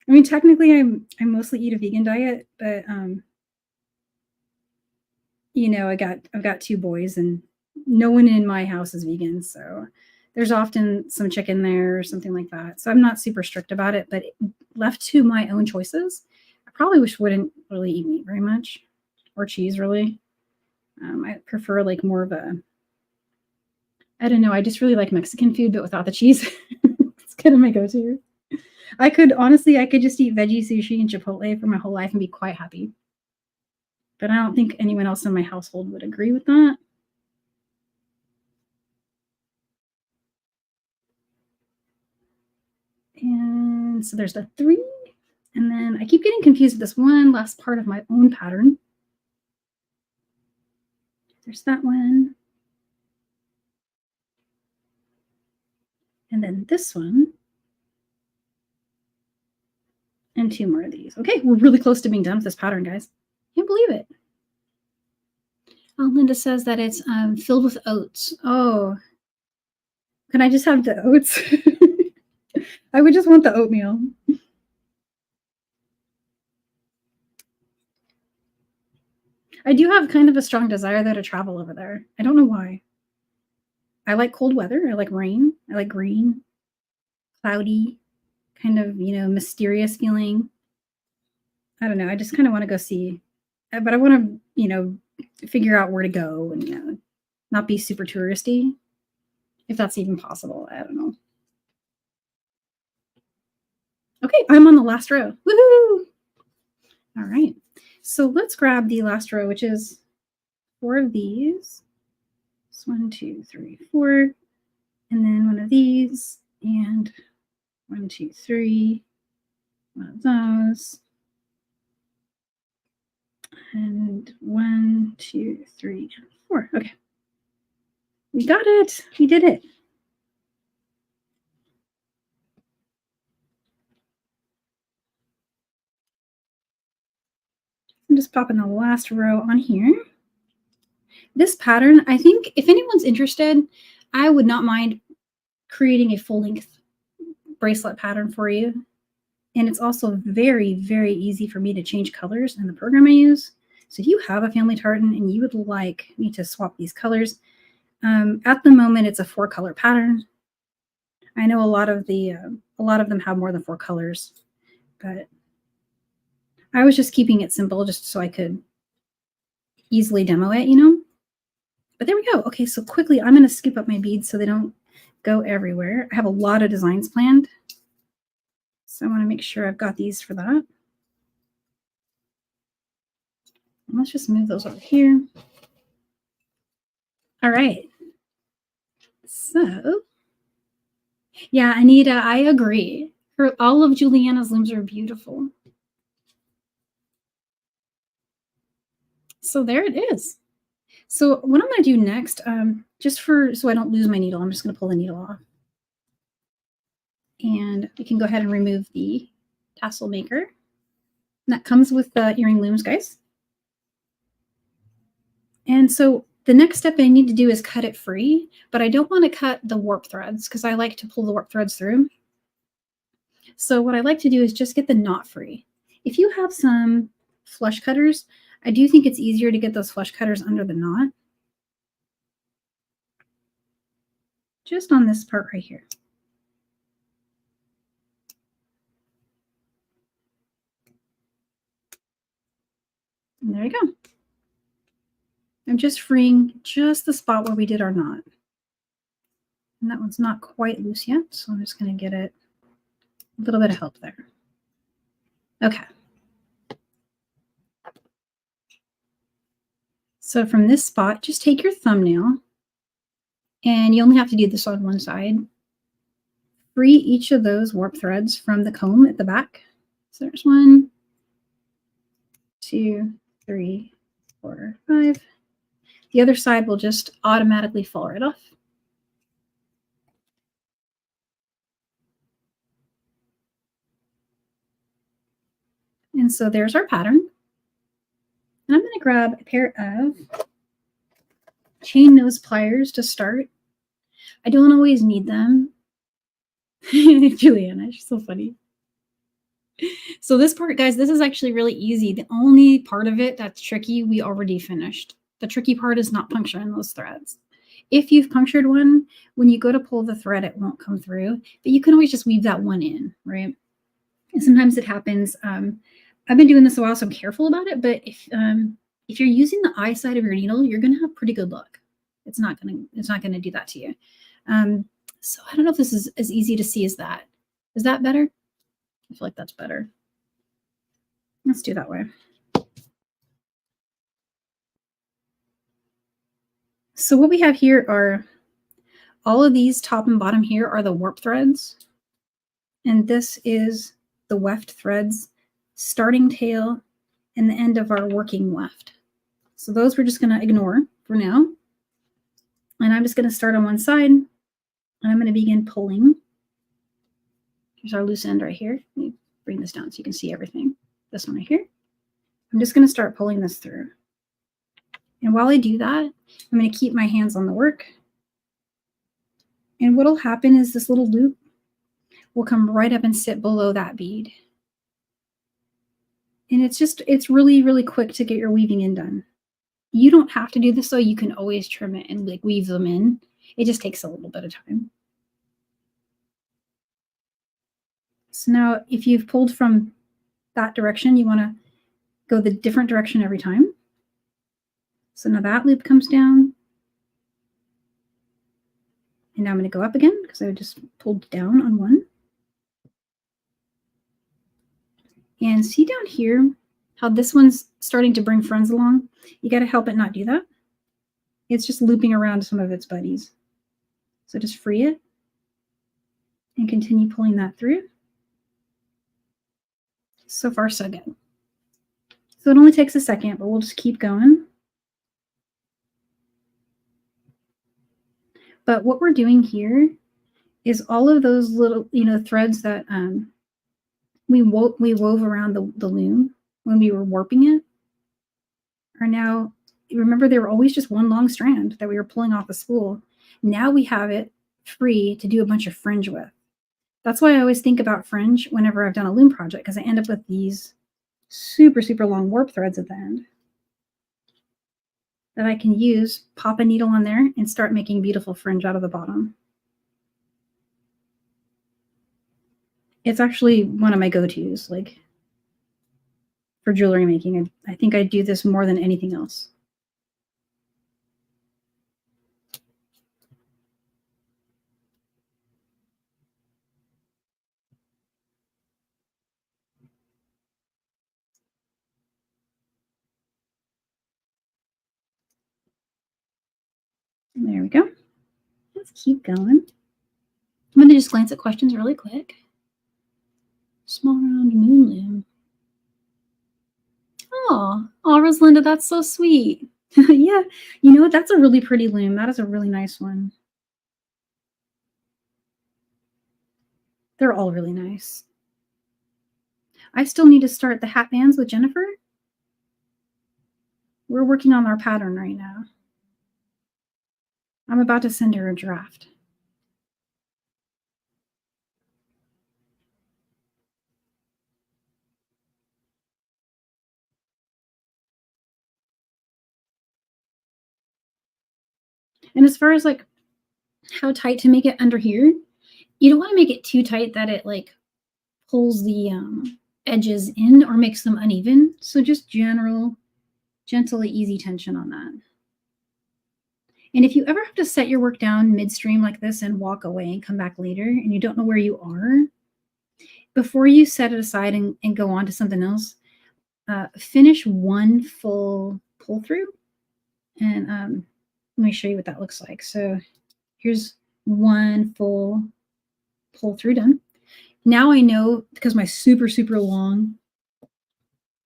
[SPEAKER 1] I mean, technically, I mostly eat a vegan diet, but you know, I've got 2 boys, and no one in my house is vegan, so there's often some chicken there or something like that. So I'm not super strict about it, but left to my own choices, I probably wouldn't really eat meat very much, or cheese really. I prefer like more of a, I don't know. I just really like Mexican food, but without the cheese. It's kind of my go-to. I could just eat veggie sushi and Chipotle for my whole life and be quite happy. But I don't think anyone else in my household would agree with that. And so there's the 3. And then I keep getting confused with this one last part of my own pattern. There's that one. And then this one. And 2 more of these. Okay, we're really close to being done with this pattern, guys. Can't believe it. Oh, Linda says that it's filled with oats. Oh, can I just have the oats? I would just want the oatmeal. I do have kind of a strong desire, though, to travel over there. I don't know why. I like cold weather. I like rain. I like green, cloudy, kind of, you know, mysterious feeling. I don't know. I just kind of want to go see, but I want to, you know, figure out where to go and, you know, not be super touristy, if that's even possible. I don't know. Okay, I'm on the last row. Woohoo! All right. So let's grab the last row, which is 4 of these. It's 1, 2, 3, 4. And then 1 of these. And 1, 2, 3. 1 of those. And 1, 2, 3, 4. Okay. We got it. We did it. I'm just popping the last row on here. This pattern, I think if anyone's interested, I would not mind creating a full length bracelet pattern for you. And it's also very, very easy for me to change colors in the program I use. So if you have a family tartan and you would like me to swap these colors, at the moment it's a 4-color pattern. I know a lot of them have more than 4 colors, but I was just keeping it simple just so I could easily demo it, you know. But there we go. Okay, so quickly, I'm going to scoop up my beads so they don't go everywhere. I have a lot of designs planned, so I want to make sure I've got these for that. And let's just move those over here. All right. So, yeah, Anita, I agree. All of Juliana's looms are beautiful. So there it is. So what I'm going to do next, just so I don't lose my needle, I'm just going to pull the needle off. And we can go ahead and remove the tassel maker. And that comes with the earring looms, guys. And so the next step I need to do is cut it free, but I don't want to cut the warp threads because I like to pull the warp threads through. So what I like to do is just get the knot free. If you have some flush cutters, I do think it's easier to get those flush cutters under the knot. Just on this part right here. And there you go. I'm just freeing just the spot where we did our knot. And that one's not quite loose yet, so I'm just going to get it a little bit of help there. Okay. So from this spot, just take your thumbnail, and you only have to do this on one side. Free each of those warp threads from the comb at the back. So there's 1, 2, 3, 4, 5. The other side will just automatically fall right off. And so there's our pattern. And I'm going to grab a pair of chain nose pliers to start. I don't always need them. Juliana, she's so funny. So this part, guys, this is actually really easy. The only part of it that's tricky, we already finished. The tricky part is not puncturing those threads. If you've punctured one, when you go to pull the thread, it won't come through, but you can always just weave that one in, right? And sometimes it happens. I've been doing this a while, so I'm careful about it, but if you're using the eye side of your needle, you're going to have pretty good luck. It's not going to do that to you. So I don't know if this is as easy to see as that. Is that better? I feel like that's better. Let's do that way. So what we have here are all of these top and bottom here are the warp threads. And this is the weft threads, starting tail, and the end of our working weft. So those we're just going to ignore for now. And I'm just going to start on one side, and I'm going to begin pulling. Here's our loose end right here. Let me bring this down so you can see everything. This one right here. I'm just going to start pulling this through. And while I do that, I'm going to keep my hands on the work. And what'll happen is this little loop will come right up and sit below that bead. And it's really, really quick to get your weaving in done. You don't have to do this, so you can always trim it and like weave them in. It just takes a little bit of time. So now if you've pulled from that direction, you want to go the different direction every time. So now that loop comes down. And now I'm going to go up again because I just pulled down on one. And see down here how this one's starting to bring friends along? You got to help it not do that. It's just looping around some of its buddies. So just free it and continue pulling that through. So far, so good. So it only takes a second, but we'll just keep going. But what we're doing here is all of those little, threads that we wove around the loom when we were warping it are now, remember, they were always just one long strand that we were pulling off the spool. Now we have it free to do a bunch of fringe with. That's why I always think about fringe whenever I've done a loom project, because I end up with these super, super long warp threads at the end that I can use, pop a needle on there, and start making beautiful fringe out of the bottom. It's actually one of my go-tos, like for jewelry making. I think I do this more than anything else. There we go. let's keep going. I'm going to just glance at questions really quick. Small round moon loom. Oh, Rosalinda, that's so sweet. Yeah, you know what? That's a really pretty loom. That is a really nice one. They're all really nice. I still need to start the hat bands with Jennifer. We're working on our pattern right now. I'm about to send her a draft. And as far as like how tight to make it under here, you don't want to make it too tight that it like pulls the edges in or makes them uneven. So just gently easy tension on that. And if you ever have to set your work down midstream like this and walk away and come back later and you don't know where you are, before you set it aside and go on to something else, finish one full pull through. And let me show you what that looks like. So here's one full pull through done. Now I know, because my super long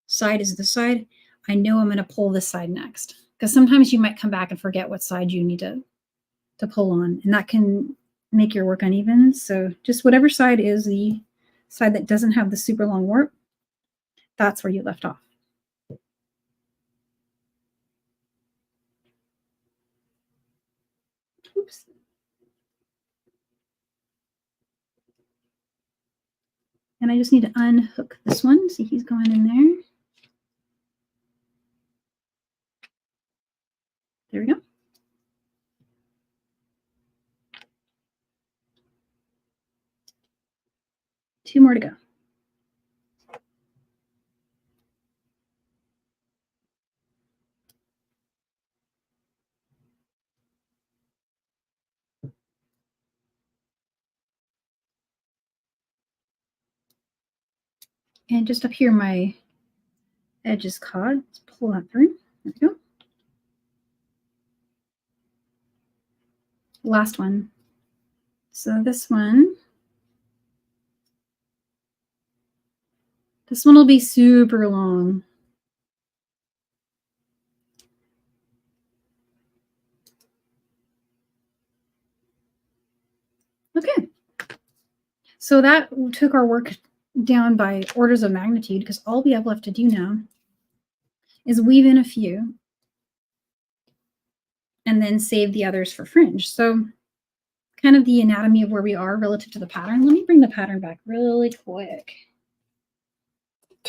[SPEAKER 1] side is this side, I know I'm going to pull this side next. Because sometimes you might come back and forget what side you need to pull on, and that can make your work uneven. So just whatever side is the side that doesn't have the super long warp, that's where you left off. Oops. And I just need to unhook this one. See, he's going in there. There we go. Two more to go. And just up here, my edge is caught. Let's pull that through. There we go. Last one. So this one will be super long. Okay. So that took our work down by orders of magnitude, because all we have left to do now is weave in a few and then save the others for fringe. So kind of the anatomy of where we are relative to the pattern. Let me bring the pattern back really quick.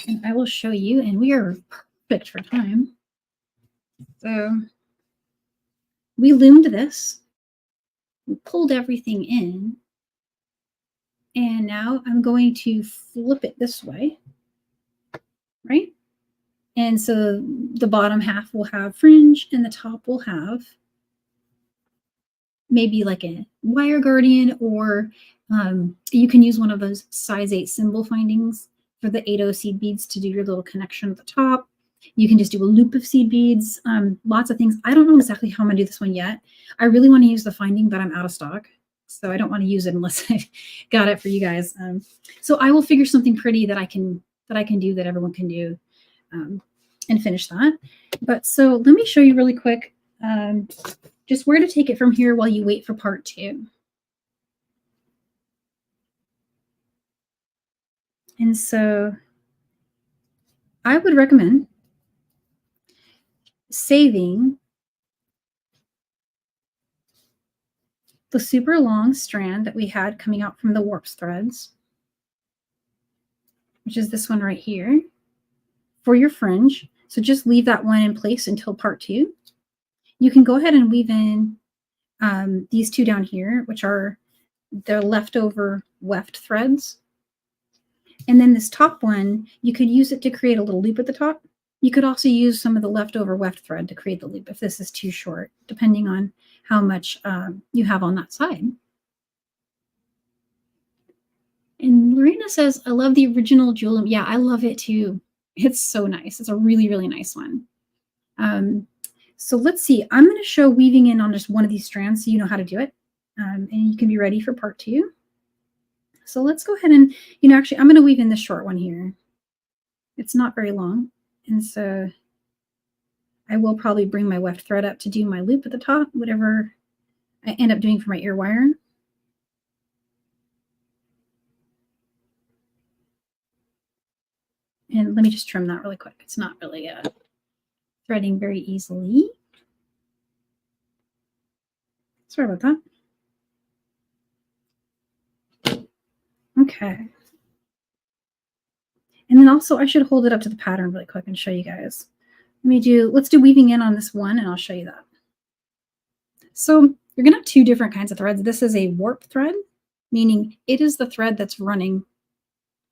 [SPEAKER 1] And I will show you, and we are perfect for time. So we loomed this, we pulled everything in, and now I'm going to flip it this way, right? And so the bottom half will have fringe and the top will have maybe like a wire guardian, or you can use one of those size 8 symbol findings for the 8/0 seed beads to do your little connection at the top. You can just do a loop of seed beads, lots of things. I don't know exactly how I'm gonna do this one yet. I really want to use the finding, but I'm out of stock, so I don't want to use it unless I got it for you guys. So I will figure something pretty that I can do, that everyone can do, and finish that. But so let me show you really quick just where to take it from here while you wait for part 2. And so I would recommend saving the super long strand that we had coming out from the warps threads, which is this one right here, for your fringe. So just leave that one in place until part 2. You can go ahead and weave in these two down here, which are the leftover weft threads. And then this top one, you could use it to create a little loop at the top. You could also use some of the leftover weft thread to create the loop if this is too short, depending on how much you have on that side. And Lorena says, I love the original jewel loom. Yeah, I love it too. It's so nice. It's a really, really nice one. So let's see. I'm going to show weaving in on just one of these strands so you know how to do it. and you can be ready for part 2. So let's go ahead and, actually, I'm going to weave in this short one here. It's not very long. And so I will probably bring my weft thread up to do my loop at the top, whatever I end up doing for my ear wire. And let me just trim that really quick. It's not really threading very easily. Sorry about that. Okay. And then also I should hold it up to the pattern really quick and show you guys. Let's do weaving in on this one and I'll show you that. So you're going to have 2 different kinds of threads. This is a warp thread, meaning it is the thread that's running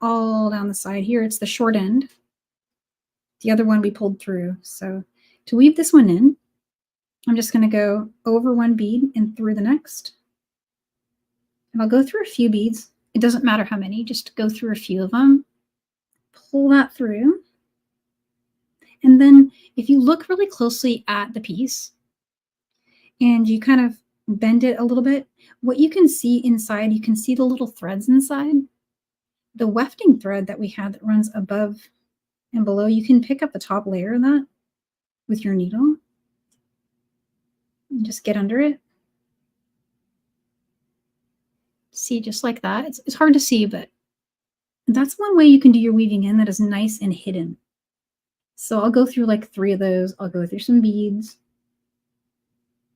[SPEAKER 1] all down the side here. It's the short end. The other one we pulled through. So to weave this one in, I'm just going to go over one bead and through the next. And I'll go through a few beads. It doesn't matter how many, just go through a few of them. Pull that through. And then if you look really closely at the piece and you kind of bend it a little bit, what you can see inside, you can see the little threads inside. The wefting thread that we have that runs above and below, you can pick up the top layer of that with your needle and just get under it. See, just like that. It's hard to see, but that's one way you can do your weaving in that is nice and hidden. So I'll go through like 3 of those. I'll go through some beads.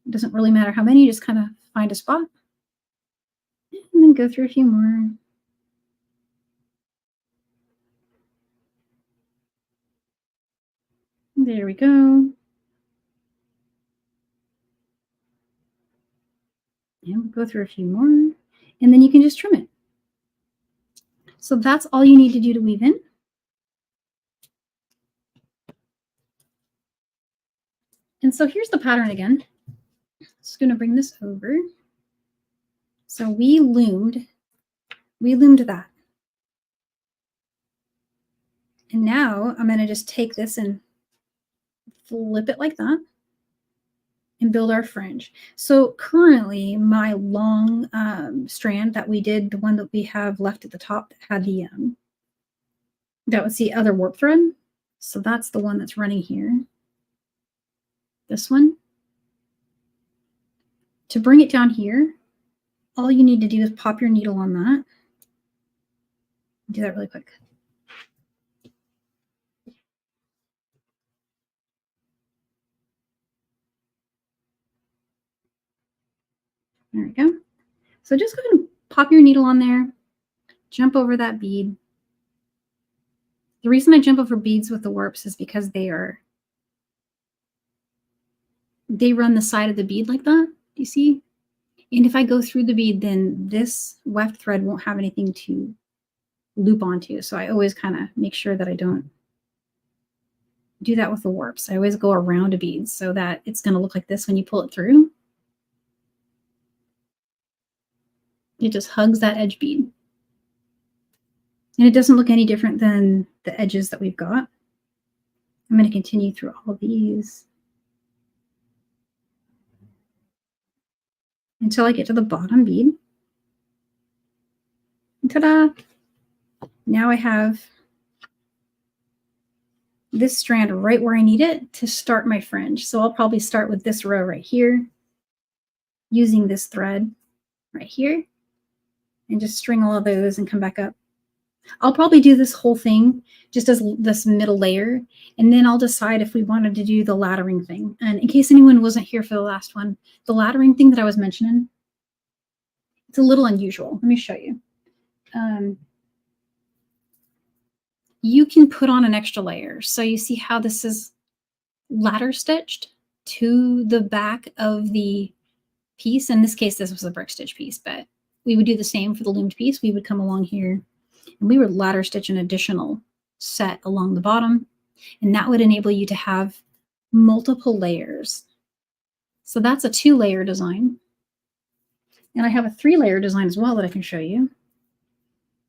[SPEAKER 1] It doesn't really matter how many, just kind of find a spot. And then go through a few more. There we go. And we'll go through a few more. And then you can just trim it. So that's all you need to do to weave in. And so here's the pattern again. Just going to bring this over. So we loomed that. And now I'm going to just take this and flip it like that and build our fringe. So currently my long strand that we did, the one that we have left at the top that had the, that was the other warp thread. So that's the one that's running here. This one. To bring it down here, all you need to do is pop your needle on that. Do that really quick. There we go. So just go ahead and pop your needle on there, jump over that bead. The reason I jump over beads with the warps is because they run the side of the bead like that. Do you see? And if I go through the bead, then this weft thread won't have anything to loop onto. So I always kind of make sure that I don't do that with the warps. I always go around a bead so that it's going to look like this when you pull it through. It just hugs that edge bead. And it doesn't look any different than the edges that we've got. I'm going to continue through all of these until I get to the bottom bead. Ta-da! Now I have this strand right where I need it to start my fringe. So I'll probably start with this row right here, using this thread right here, and just string all of those and come back up. I'll probably do this whole thing just as this middle layer, and then I'll decide if we wanted to do the laddering thing. And in case anyone wasn't here for the last one, the laddering thing that I was mentioning, it's a little unusual. Let me show you. You can put on an extra layer. So you see how this is ladder stitched to the back of the piece. In this case, this was a brick stitch piece, but we would do the same for the loomed piece. We would come along here and we would ladder stitch an additional set along the bottom, and that would enable you to have multiple layers. So that's a 2-layer design. And I have a 3-layer design as well that I can show you.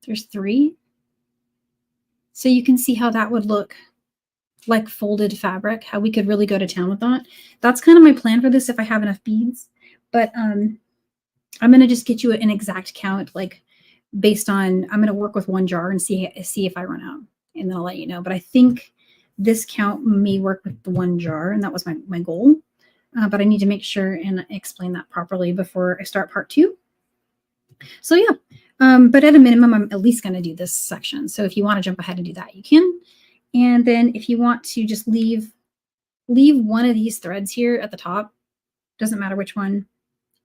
[SPEAKER 1] There's 3. So you can see how that would look like folded fabric, how we could really go to town with that. That's kind of my plan for this if I have enough beads. But I'm going to just get you an exact count, like based on, I'm going to work with one jar and see if I run out, and then I'll let you know. But I think this count may work with the one jar, and that was my goal. But I need to make sure and explain that properly before I start part 2. So yeah, but at a minimum, I'm at least going to do this section. So if you want to jump ahead and do that, you can. And then if you want to just leave one of these threads here at the top, doesn't matter which one,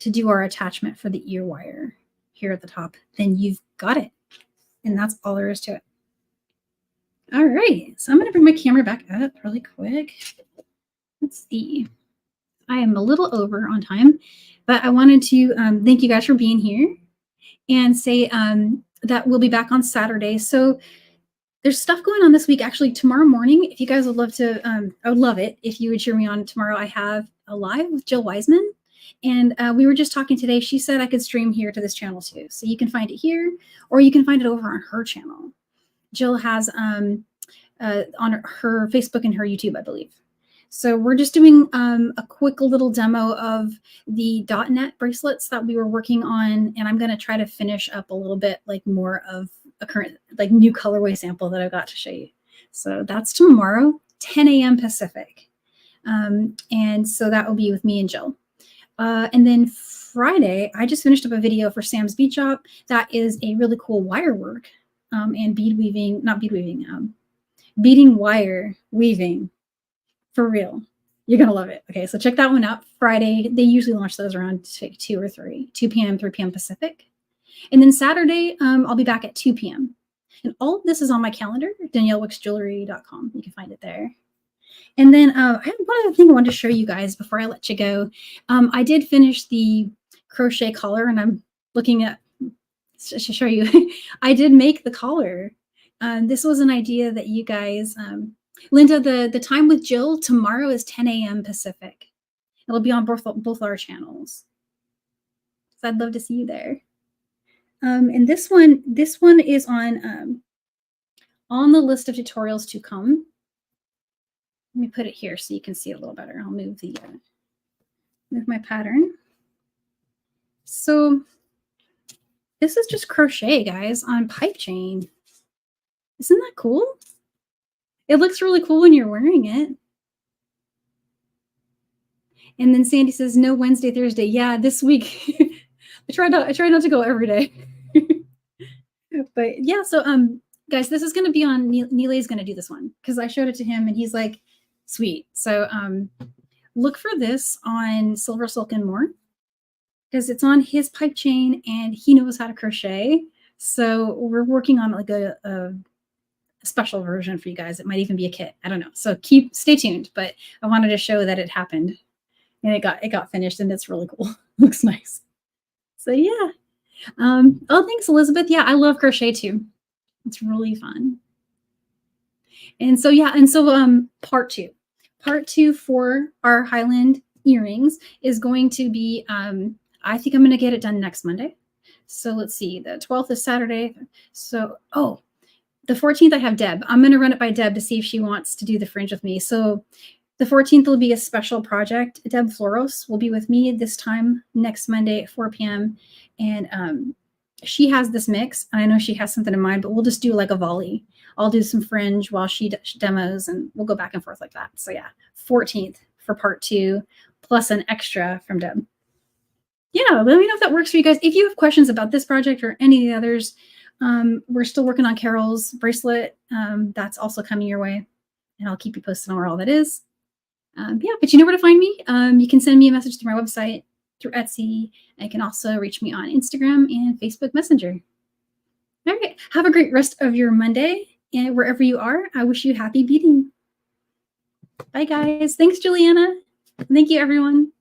[SPEAKER 1] to do our attachment for the ear wire here at the top, then you've got it. And that's all there is to it. All right, so I'm going to bring my camera back up really quick. Let's see. I am a little over on time, but I wanted to thank you guys for being here and say that we'll be back on Saturday. So there's stuff going on this week. Actually, tomorrow morning, if you guys would love to, I would love it if you would cheer me on tomorrow. I have a live with Jill Wiseman. And we were just talking today. She said I could stream here to this channel too. So you can find it here, or you can find it over on her channel. Jill has on her Facebook and her YouTube, I believe. So we're just doing a quick little demo of the .NET bracelets that we were working on. And I'm going to try to finish up a little bit like more of a current, like new colorway sample that I got to show you. So that's tomorrow, 10 a.m. Pacific. And so that will be with me and Jill. And then Friday, I just finished up a video for Sam's Bead Shop. That is a really cool wire work and bead weaving, not bead weaving, beading wire weaving for real. You're going to love it. Okay, so check that one out. Friday, they usually launch those around 2 p.m., 3 p.m. Pacific. And then Saturday, I'll be back at 2 p.m. And all of this is on my calendar, DanielleWickesJewelry.com. You can find it there. And then I have one other thing I wanted to show you guys before I let you go. I did finish the crochet collar, and I'm looking at to show you. I did make the collar. This was an idea that you guys, Linda, the time with Jill tomorrow is 10 a.m. Pacific. It'll be on both our channels. So I'd love to see you there. And this one is on the list of tutorials to come. Let me put it here so you can see it a little better. I'll move the move my pattern. So this is just crochet, guys, on pipe chain. Isn't that cool? It looks really cool when you're wearing it. And then Sandy says, no Wednesday, Thursday. Yeah, this week. I try not to go every day. But yeah, so guys, this is going to be on, Neelay's going to do this one because I showed it to him and he's like, sweet. So look for this on Silver Silk and More because it's on his pipe chain and he knows how to crochet. So we're working on like a special version for you guys. It might even be a kit. I don't know. So stay tuned. But I wanted to show that it happened and it got finished and it's really cool. Looks nice. So yeah. Oh, thanks, Elizabeth. Yeah, I love crochet too. It's really fun. And so yeah, and so part two for our Highland earrings is going to be I think I'm going to get it done next Monday. So let's see, the 12th is Saturday. So the 14th I have Deb. I'm going to run it by Deb to see if she wants to do the fringe with me. So the 14th will be a special project. Deb Floros will be with me this time next Monday at 4 p.m. And she has this mix. I know she has something in mind, but we'll just do like a volley. I'll do some fringe while she demos and we'll go back and forth like that. So yeah, 14th for part 2 plus an extra from Deb. Yeah, let me know if that works for you guys. If you have questions about this project or any of the others, we're still working on Carol's bracelet. That's also coming your way and I'll keep you posted on where all that is. Yeah, but you know where to find me. You can send me a message through my website, through Etsy. And you can also reach me on Instagram and Facebook Messenger. All right, have a great rest of your Monday. And wherever you are, I wish you happy beading. Bye, guys. Thanks, Juliana. Thank you, everyone.